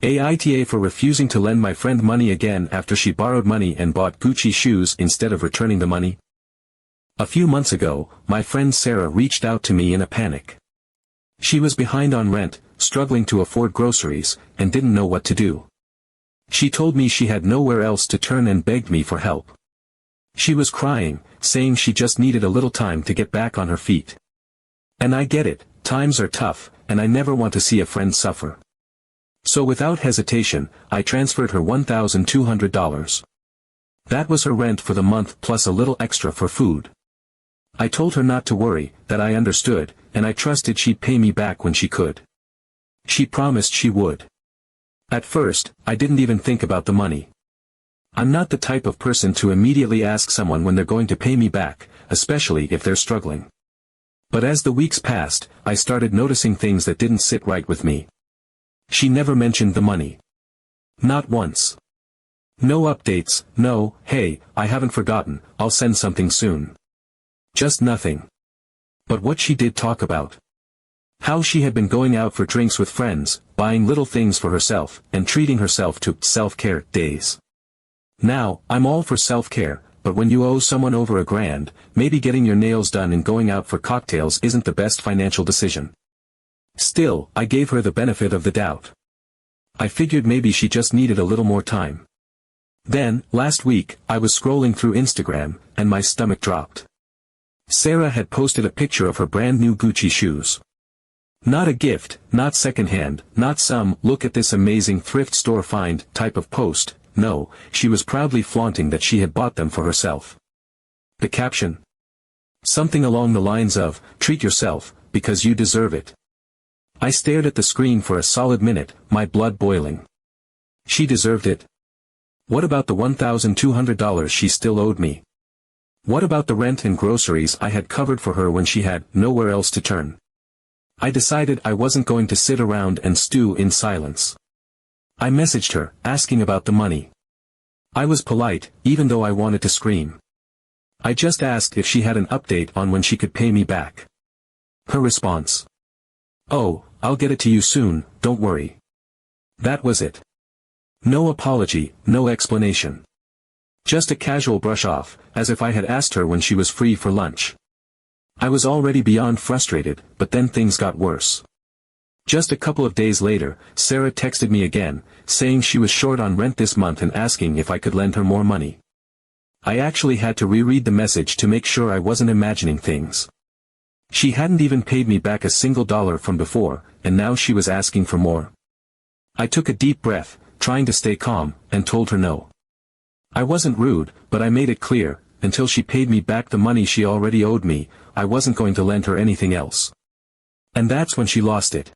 AITA for refusing to lend my friend money again after she borrowed money and bought Gucci shoes instead of returning the money. A few months ago, my friend Sarah reached out to me in a panic. She was behind on rent, struggling to afford groceries, and didn't know what to do. She told me she had nowhere else to turn and begged me for help. She was crying, saying she just needed a little time to get back on her feet. And I get it, times are tough, and I never want to see a friend suffer. So without hesitation, I transferred her $1,200. That was her rent for the month plus a little extra for food. I told her not to worry, that I understood, and I trusted she'd pay me back when she could. She promised she would. At first, I didn't even think about the money. I'm not the type of person to immediately ask someone when they're going to pay me back, especially if they're struggling. But as the weeks passed, I started noticing things that didn't sit right with me. She never mentioned the money. Not once. No updates, no, hey, I haven't forgotten, I'll send something soon. Just nothing. But what she did talk about. How she had been going out for drinks with friends, buying little things for herself, and treating herself to self-care days. Now, I'm all for self-care, but when you owe someone over $1,000, maybe getting your nails done and going out for cocktails isn't the best financial decision. Still, I gave her the benefit of the doubt. I figured maybe she just needed a little more time. Then, last week, I was scrolling through Instagram, and my stomach dropped. Sarah had posted a picture of her brand new Gucci shoes. Not a gift, not secondhand, not some "look at this amazing thrift store find" type of post, no, she was proudly flaunting that she had bought them for herself. The caption? Something along the lines of, "Treat yourself, because you deserve it." I stared at the screen for a solid minute, my blood boiling. She deserved it. What about the $1,200 she still owed me? What about the rent and groceries I had covered for her when she had nowhere else to turn? I decided I wasn't going to sit around and stew in silence. I messaged her, asking about the money. I was polite, even though I wanted to scream. I just asked if she had an update on when she could pay me back. Her response: "Oh, I'll get it to you soon, don't worry." That was it. No apology, no explanation. Just a casual brush off, as if I had asked her when she was free for lunch. I was already beyond frustrated, but then things got worse. Just a couple of days later, Sarah texted me again, saying she was short on rent this month and asking if I could lend her more money. I actually had to reread the message to make sure I wasn't imagining things. She hadn't even paid me back a single dollar from before, and now she was asking for more. I took a deep breath, trying to stay calm, and told her no. I wasn't rude, but I made it clear, until she paid me back the money she already owed me, I wasn't going to lend her anything else. And that's when she lost it.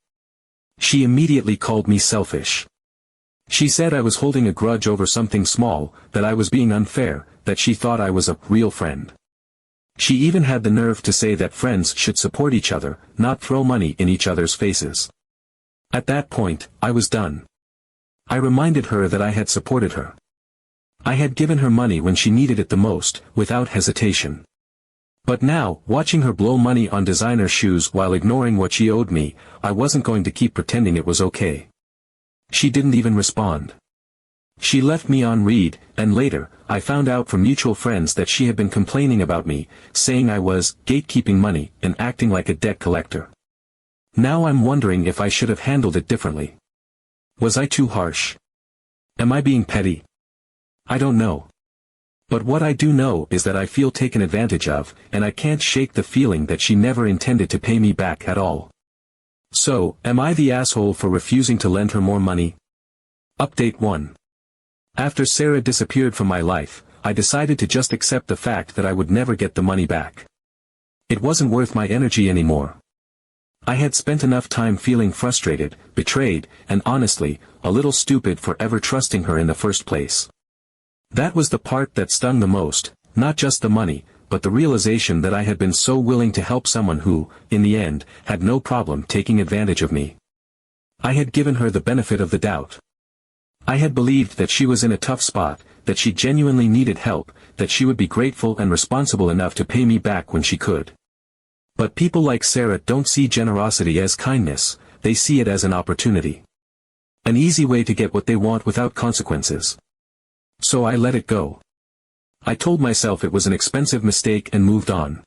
She immediately called me selfish. She said I was holding a grudge over something small, that I was being unfair, that she thought I was a real friend. She even had the nerve to say that friends should support each other, not throw money in each other's faces. At that point, I was done. I reminded her that I had supported her. I had given her money when she needed it the most, without hesitation. But now, watching her blow money on designer shoes while ignoring what she owed me, I wasn't going to keep pretending it was okay. She didn't even respond. She left me on read, and later, I found out from mutual friends that she had been complaining about me, saying I was gatekeeping money and acting like a debt collector. Now I'm wondering if I should have handled it differently. Was I too harsh? Am I being petty? I don't know. But what I do know is that I feel taken advantage of, and I can't shake the feeling that she never intended to pay me back at all. So, am I the asshole for refusing to lend her more money? Update 1. After Sarah disappeared from my life, I decided to just accept the fact that I would never get the money back. It wasn't worth my energy anymore. I had spent enough time feeling frustrated, betrayed, and honestly, a little stupid for ever trusting her in the first place. That was the part that stung the most, not just the money, but the realization that I had been so willing to help someone who, in the end, had no problem taking advantage of me. I had given her the benefit of the doubt. I had believed that she was in a tough spot, that she genuinely needed help, that she would be grateful and responsible enough to pay me back when she could. But people like Sarah don't see generosity as kindness, they see it as an opportunity. An easy way to get what they want without consequences. So I let it go. I told myself it was an expensive mistake and moved on.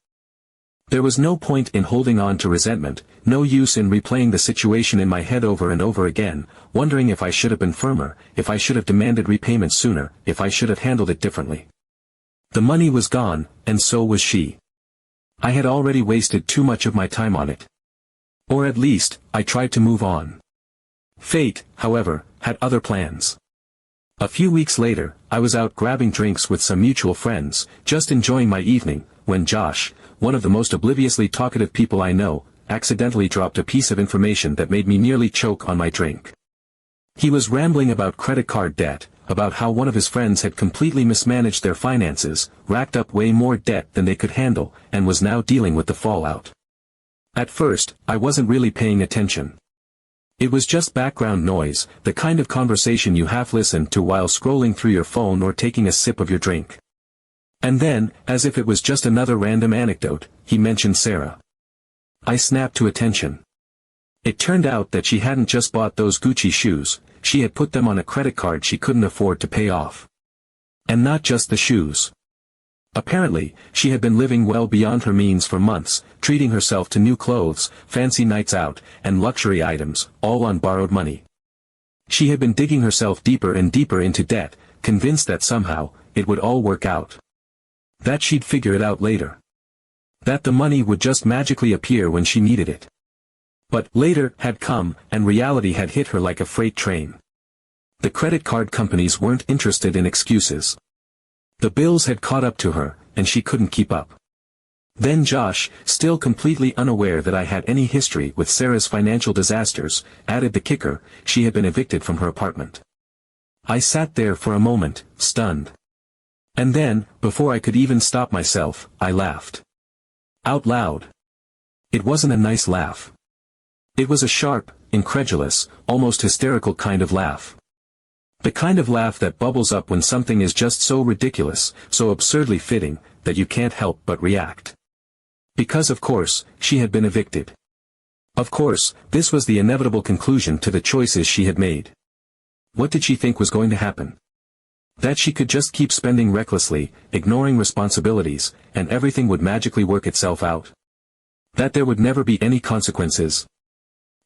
There was no point in holding on to resentment, no use in replaying the situation in my head over and over again, wondering if I should have been firmer, if I should have demanded repayment sooner, if I should have handled it differently. The money was gone, and so was she. I had already wasted too much of my time on it. Or at least, I tried to move on. Fate, however, had other plans. A few weeks later, I was out grabbing drinks with some mutual friends, just enjoying my evening, when Josh, one of the most obliviously talkative people I know, accidentally dropped a piece of information that made me nearly choke on my drink. He was rambling about credit card debt, about how one of his friends had completely mismanaged their finances, racked up way more debt than they could handle, and was now dealing with the fallout. At first, I wasn't really paying attention. It was just background noise, the kind of conversation you half listen to while scrolling through your phone or taking a sip of your drink. And then, as if it was just another random anecdote, he mentioned Sarah. I snapped to attention. It turned out that she hadn't just bought those Gucci shoes, she had put them on a credit card she couldn't afford to pay off. And not just the shoes. Apparently, she had been living well beyond her means for months, treating herself to new clothes, fancy nights out, and luxury items, all on borrowed money. She had been digging herself deeper and deeper into debt, convinced that somehow, it would all work out. That she'd figure it out later. That the money would just magically appear when she needed it. But later had come, and reality had hit her like a freight train. The credit card companies weren't interested in excuses. The bills had caught up to her, and she couldn't keep up. Then Josh, still completely unaware that I had any history with Sarah's financial disasters, added the kicker: she had been evicted from her apartment. I sat there for a moment, stunned. And then, before I could even stop myself, I laughed. Out loud. It wasn't a nice laugh. It was a sharp, incredulous, almost hysterical kind of laugh. The kind of laugh that bubbles up when something is just so ridiculous, so absurdly fitting, that you can't help but react. Because of course, she had been evicted. Of course, this was the inevitable conclusion to the choices she had made. What did she think was going to happen? That she could just keep spending recklessly, ignoring responsibilities, and everything would magically work itself out? That there would never be any consequences?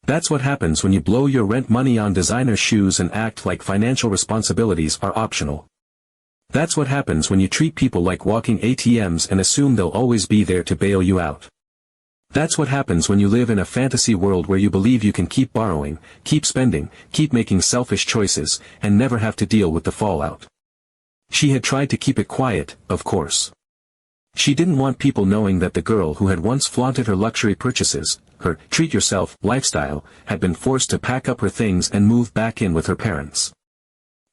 That's what happens when you blow your rent money on designer shoes and act like financial responsibilities are optional. That's what happens when you treat people like walking ATMs and assume they'll always be there to bail you out. That's what happens when you live in a fantasy world where you believe you can keep borrowing, keep spending, keep making selfish choices, and never have to deal with the fallout. She had tried to keep it quiet, of course. She didn't want people knowing that the girl who had once flaunted her luxury purchases, her treat-yourself lifestyle, had been forced to pack up her things and move back in with her parents.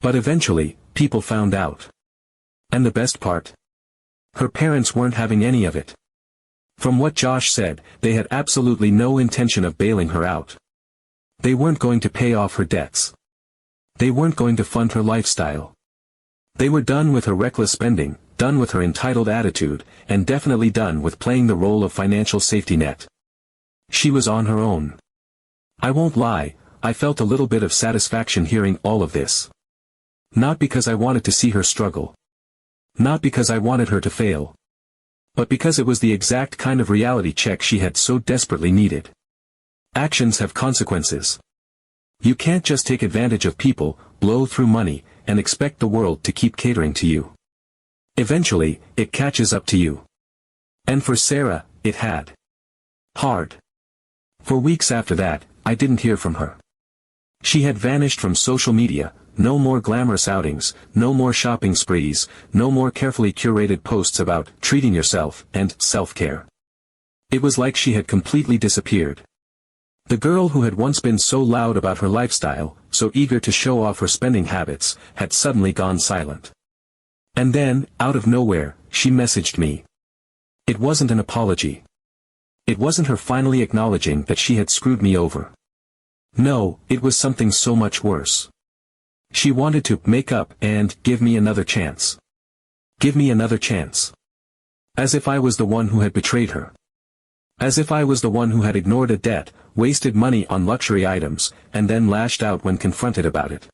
But eventually, people found out. And the best part? Her parents weren't having any of it. From what Josh said, they had absolutely no intention of bailing her out. They weren't going to pay off her debts. They weren't going to fund her lifestyle. They were done with her reckless spending, done with her entitled attitude, and definitely done with playing the role of financial safety net. She was on her own. I won't lie, I felt a little bit of satisfaction hearing all of this. Not because I wanted to see her struggle. Not because I wanted her to fail. But because it was the exact kind of reality check she had so desperately needed. Actions have consequences. You can't just take advantage of people, blow through money, and expect the world to keep catering to you. Eventually, it catches up to you. And for Sarah, it had. Hard. For weeks after that, I didn't hear from her. She had vanished from social media, no more glamorous outings, no more shopping sprees, no more carefully curated posts about treating yourself and self-care. It was like she had completely disappeared. The girl who had once been so loud about her lifestyle, so eager to show off her spending habits, had suddenly gone silent. And then, out of nowhere, she messaged me. It wasn't an apology. It wasn't her finally acknowledging that she had screwed me over. No, it was something so much worse. She wanted to make up and give me another chance. Give me another chance. As if I was the one who had betrayed her. As if I was the one who had ignored a debt, wasted money on luxury items, and then lashed out when confronted about it.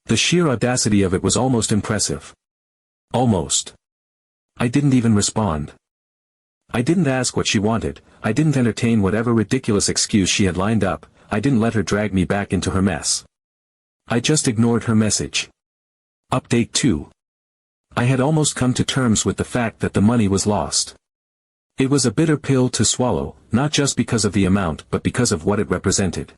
The sheer audacity of it was almost impressive. Almost. I didn't even respond. I didn't ask what she wanted, I didn't entertain whatever ridiculous excuse she had lined up, I didn't let her drag me back into her mess. I just ignored her message. Update 2. I had almost come to terms with the fact that the money was lost. It was a bitter pill to swallow, not just because of the amount but because of what it represented.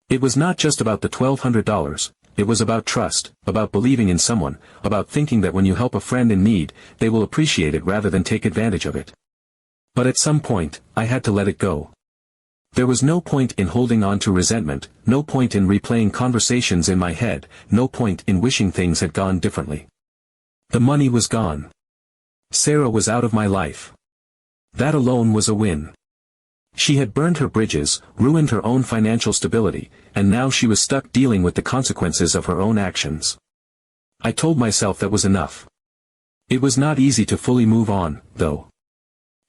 It was not just about the $1,200, it was about trust, about believing in someone, about thinking that when you help a friend in need, they will appreciate it rather than take advantage of it. But at some point, I had to let it go. There was no point in holding on to resentment, no point in replaying conversations in my head, no point in wishing things had gone differently. The money was gone. Sarah was out of my life. That alone was a win. She had burned her bridges, ruined her own financial stability, and now she was stuck dealing with the consequences of her own actions. I told myself that was enough. It was not easy to fully move on, though.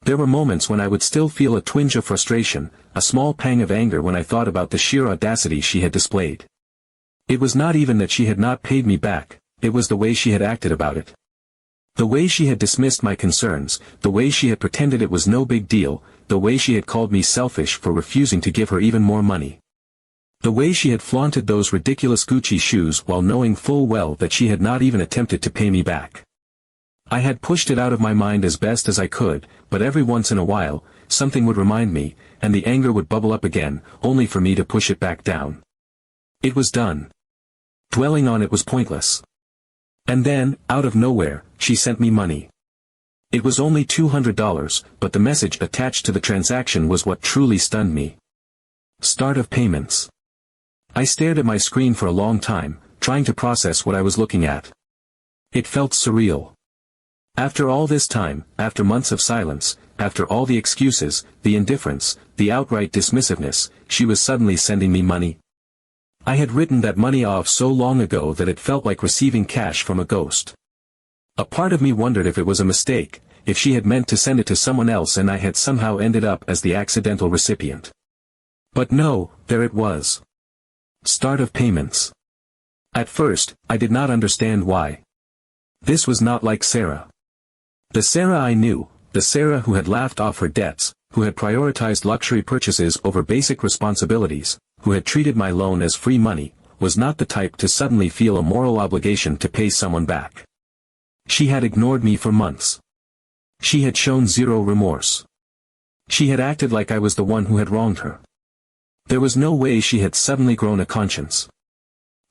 There were moments when I would still feel a twinge of frustration, a small pang of anger when I thought about the sheer audacity she had displayed. It was not even that she had not paid me back, it was the way she had acted about it. The way she had dismissed my concerns, the way she had pretended it was no big deal, the way she had called me selfish for refusing to give her even more money. The way she had flaunted those ridiculous Gucci shoes while knowing full well that she had not even attempted to pay me back. I had pushed it out of my mind as best as I could, but every once in a while, something would remind me, and the anger would bubble up again, only for me to push it back down. It was done. Dwelling on it was pointless. And then, out of nowhere, she sent me money. It was only $200, but the message attached to the transaction was what truly stunned me. Start of payments. I stared at my screen for a long time, trying to process what I was looking at. It felt surreal. After all this time, after months of silence, after all the excuses, the indifference, the outright dismissiveness, she was suddenly sending me money. I had written that money off so long ago that it felt like receiving cash from a ghost. A part of me wondered if it was a mistake, if she had meant to send it to someone else and I had somehow ended up as the accidental recipient. But no, there it was. Start of payments. At first, I did not understand why. This was not like Sarah. The Sarah I knew, the Sarah who had laughed off her debts, who had prioritized luxury purchases over basic responsibilities, who had treated my loan as free money, was not the type to suddenly feel a moral obligation to pay someone back. She had ignored me for months. She had shown zero remorse. She had acted like I was the one who had wronged her. There was no way she had suddenly grown a conscience.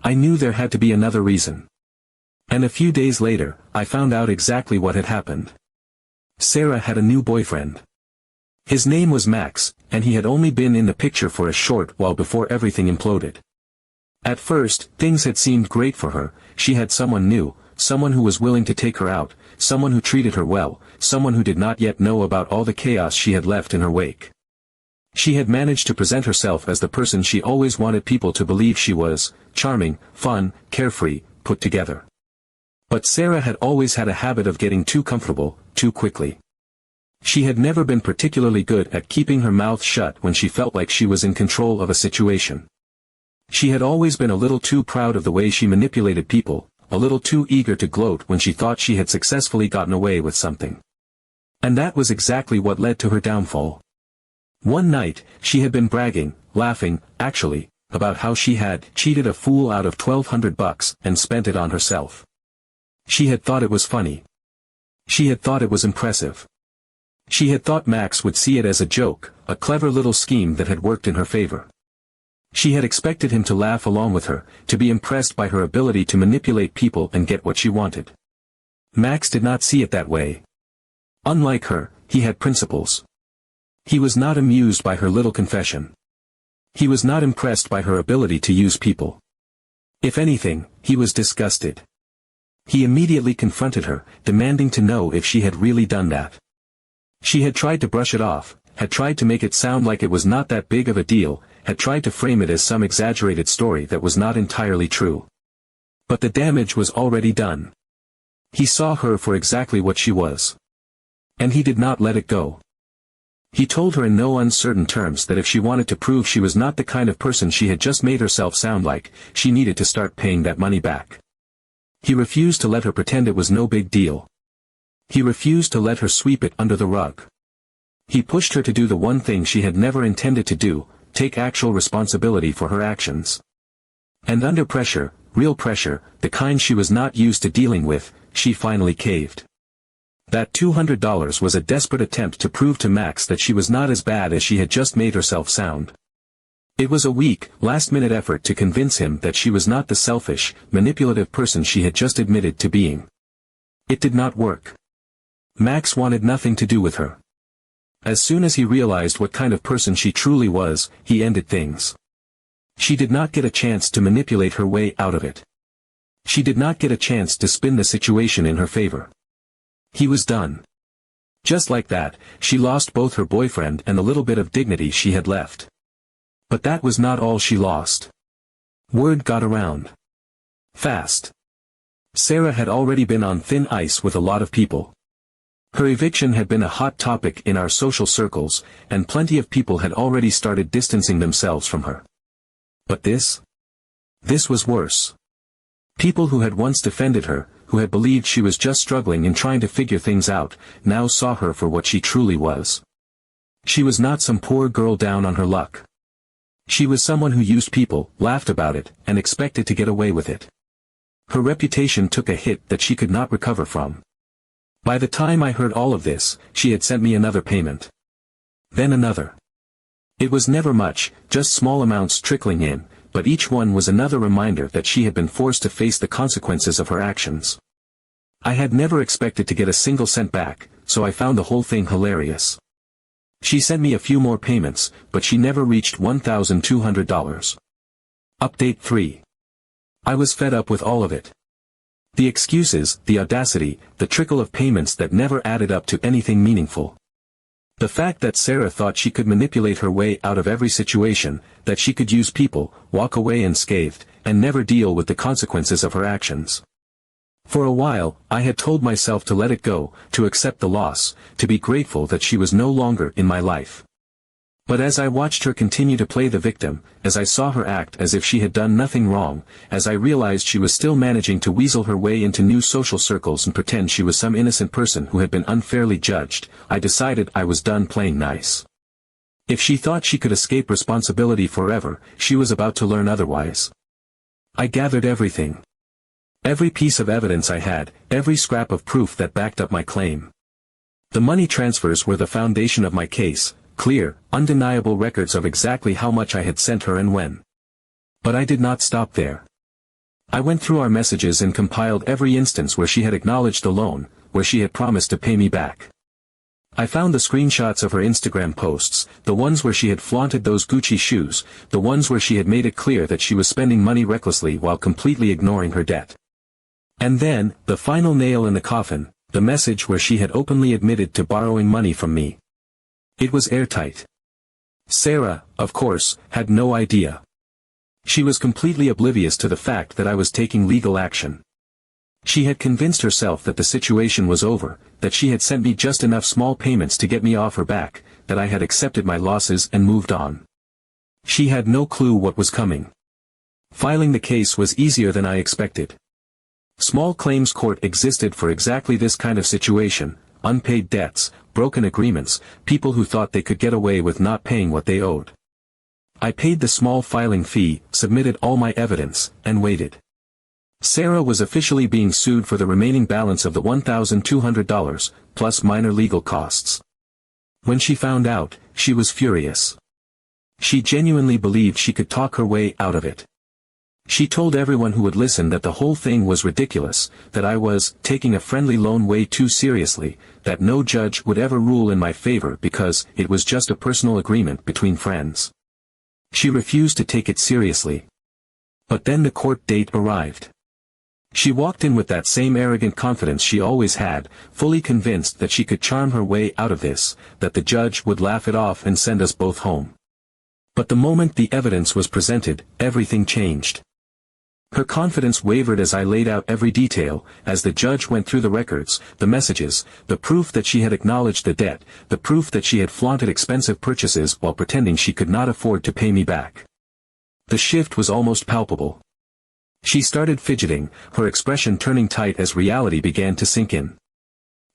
I knew there had to be another reason. And a few days later, I found out exactly what had happened. Sarah had a new boyfriend. His name was Max, and he had only been in the picture for a short while before everything imploded. At first, things had seemed great for her, she had someone new, someone who was willing to take her out, someone who treated her well, someone who did not yet know about all the chaos she had left in her wake. She had managed to present herself as the person she always wanted people to believe she was, charming, fun, carefree, put together. But Sarah had always had a habit of getting too comfortable, too quickly. She had never been particularly good at keeping her mouth shut when she felt like she was in control of a situation. She had always been a little too proud of the way she manipulated people, a little too eager to gloat when she thought she had successfully gotten away with something. And that was exactly what led to her downfall. One night, she had been bragging, laughing, actually, about how she had cheated a fool out of $1,200 and spent it on herself. She had thought it was funny. She had thought it was impressive. She had thought Max would see it as a joke, a clever little scheme that had worked in her favor. She had expected him to laugh along with her, to be impressed by her ability to manipulate people and get what she wanted. Max did not see it that way. Unlike her, he had principles. He was not amused by her little confession. He was not impressed by her ability to use people. If anything, he was disgusted. He immediately confronted her, demanding to know if she had really done that. She had tried to brush it off, had tried to make it sound like it was not that big of a deal, had tried to frame it as some exaggerated story that was not entirely true. But the damage was already done. He saw her for exactly what she was. And he did not let it go. He told her in no uncertain terms that if she wanted to prove she was not the kind of person she had just made herself sound like, she needed to start paying that money back. He refused to let her pretend it was no big deal. He refused to let her sweep it under the rug. He pushed her to do the one thing she had never intended to do, take actual responsibility for her actions. And under pressure, real pressure, the kind she was not used to dealing with, she finally caved. That $200 was a desperate attempt to prove to Max that she was not as bad as she had just made herself sound. It was a weak, last-minute effort to convince him that she was not the selfish, manipulative person she had just admitted to being. It did not work. Max wanted nothing to do with her. As soon as he realized what kind of person she truly was, he ended things. She did not get a chance to manipulate her way out of it. She did not get a chance to spin the situation in her favor. He was done. Just like that, she lost both her boyfriend and the little bit of dignity she had left. But that was not all she lost. Word got around. Fast. Sarah had already been on thin ice with a lot of people. Her eviction had been a hot topic in our social circles, and plenty of people had already started distancing themselves from her. But this? This was worse. People who had once defended her, who had believed she was just struggling and trying to figure things out, now saw her for what she truly was. She was not some poor girl down on her luck. She was someone who used people, laughed about it, and expected to get away with it. Her reputation took a hit that she could not recover from. By the time I heard all of this, she had sent me another payment. Then another. It was never much, just small amounts trickling in, but each one was another reminder that she had been forced to face the consequences of her actions. I had never expected to get a single cent back, so I found the whole thing hilarious. She sent me a few more payments, but she never reached $1,200. Update 3. I was fed up with all of it. The excuses, the audacity, the trickle of payments that never added up to anything meaningful. The fact that Sarah thought she could manipulate her way out of every situation, that she could use people, walk away unscathed, and never deal with the consequences of her actions. For a while, I had told myself to let it go, to accept the loss, to be grateful that she was no longer in my life. But as I watched her continue to play the victim, as I saw her act as if she had done nothing wrong, as I realized she was still managing to weasel her way into new social circles and pretend she was some innocent person who had been unfairly judged, I decided I was done playing nice. If she thought she could escape responsibility forever, she was about to learn otherwise. I gathered everything. Every piece of evidence I had, every scrap of proof that backed up my claim. The money transfers were the foundation of my case, clear, undeniable records of exactly how much I had sent her and when. But I did not stop there. I went through our messages and compiled every instance where she had acknowledged the loan, where she had promised to pay me back. I found the screenshots of her Instagram posts, the ones where she had flaunted those Gucci shoes, the ones where she had made it clear that she was spending money recklessly while completely ignoring her debt. And then, the final nail in the coffin, the message where she had openly admitted to borrowing money from me. It was airtight. Sarah, of course, had no idea. She was completely oblivious to the fact that I was taking legal action. She had convinced herself that the situation was over, that she had sent me just enough small payments to get me off her back, that I had accepted my losses and moved on. She had no clue what was coming. Filing the case was easier than I expected. Small claims court existed for exactly this kind of situation, unpaid debts, broken agreements, people who thought they could get away with not paying what they owed. I paid the small filing fee, submitted all my evidence, and waited. Sarah was officially being sued for the remaining balance of the $1,200, plus minor legal costs. When she found out, she was furious. She genuinely believed she could talk her way out of it. She told everyone who would listen that the whole thing was ridiculous, that I was taking a friendly loan way too seriously, that no judge would ever rule in my favor because it was just a personal agreement between friends. She refused to take it seriously. But then the court date arrived. She walked in with that same arrogant confidence she always had, fully convinced that she could charm her way out of this, that the judge would laugh it off and send us both home. But the moment the evidence was presented, everything changed. Her confidence wavered as I laid out every detail, as the judge went through the records, the messages, the proof that she had acknowledged the debt, the proof that she had flaunted expensive purchases while pretending she could not afford to pay me back. The shift was almost palpable. She started fidgeting, her expression turning tight as reality began to sink in.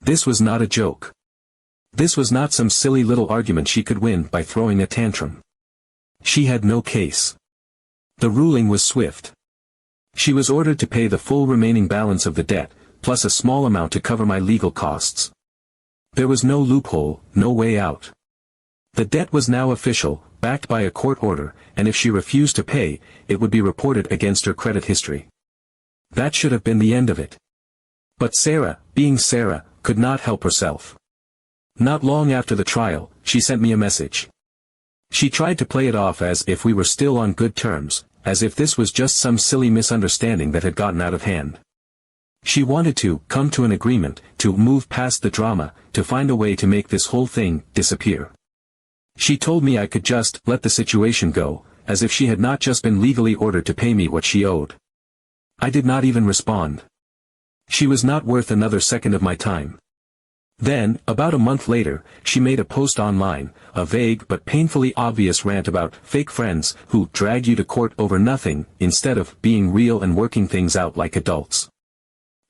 This was not a joke. This was not some silly little argument she could win by throwing a tantrum. She had no case. The ruling was swift. She was ordered to pay the full remaining balance of the debt, plus a small amount to cover my legal costs. There was no loophole, no way out. The debt was now official, backed by a court order, and if she refused to pay, it would be reported against her credit history. That should have been the end of it. But Sarah, being Sarah, could not help herself. Not long after the trial, she sent me a message. She tried to play it off as if we were still on good terms, as if this was just some silly misunderstanding that had gotten out of hand. She wanted to come to an agreement, to move past the drama, to find a way to make this whole thing disappear. She told me I could just let the situation go, as if she had not just been legally ordered to pay me what she owed. I did not even respond. She was not worth another second of my time. Then, about a month later, she made a post online, a vague but painfully obvious rant about fake friends who drag you to court over nothing, instead of being real and working things out like adults.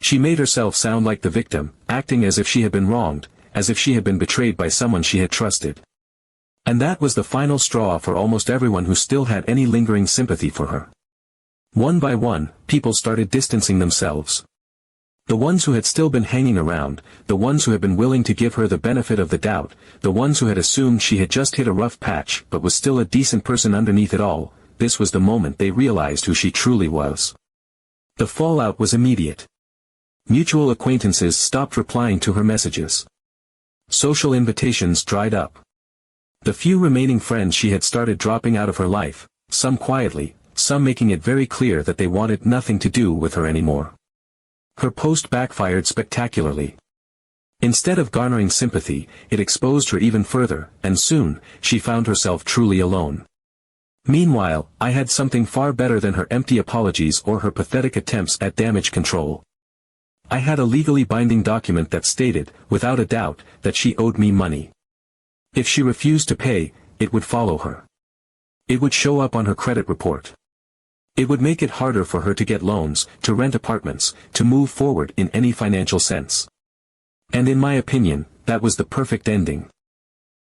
She made herself sound like the victim, acting as if she had been wronged, as if she had been betrayed by someone she had trusted. And that was the final straw for almost everyone who still had any lingering sympathy for her. One by one, people started distancing themselves. The ones who had still been hanging around, the ones who had been willing to give her the benefit of the doubt, the ones who had assumed she had just hit a rough patch but was still a decent person underneath it all, this was the moment they realized who she truly was. The fallout was immediate. Mutual acquaintances stopped replying to her messages. Social invitations dried up. The few remaining friends she had started dropping out of her life, some quietly, some making it very clear that they wanted nothing to do with her anymore. Her post backfired spectacularly. Instead of garnering sympathy, it exposed her even further, and soon, she found herself truly alone. Meanwhile, I had something far better than her empty apologies or her pathetic attempts at damage control. I had a legally binding document that stated, without a doubt, that she owed me money. If she refused to pay, it would follow her. It would show up on her credit report. It would make it harder for her to get loans, to rent apartments, to move forward in any financial sense. And in my opinion, that was the perfect ending.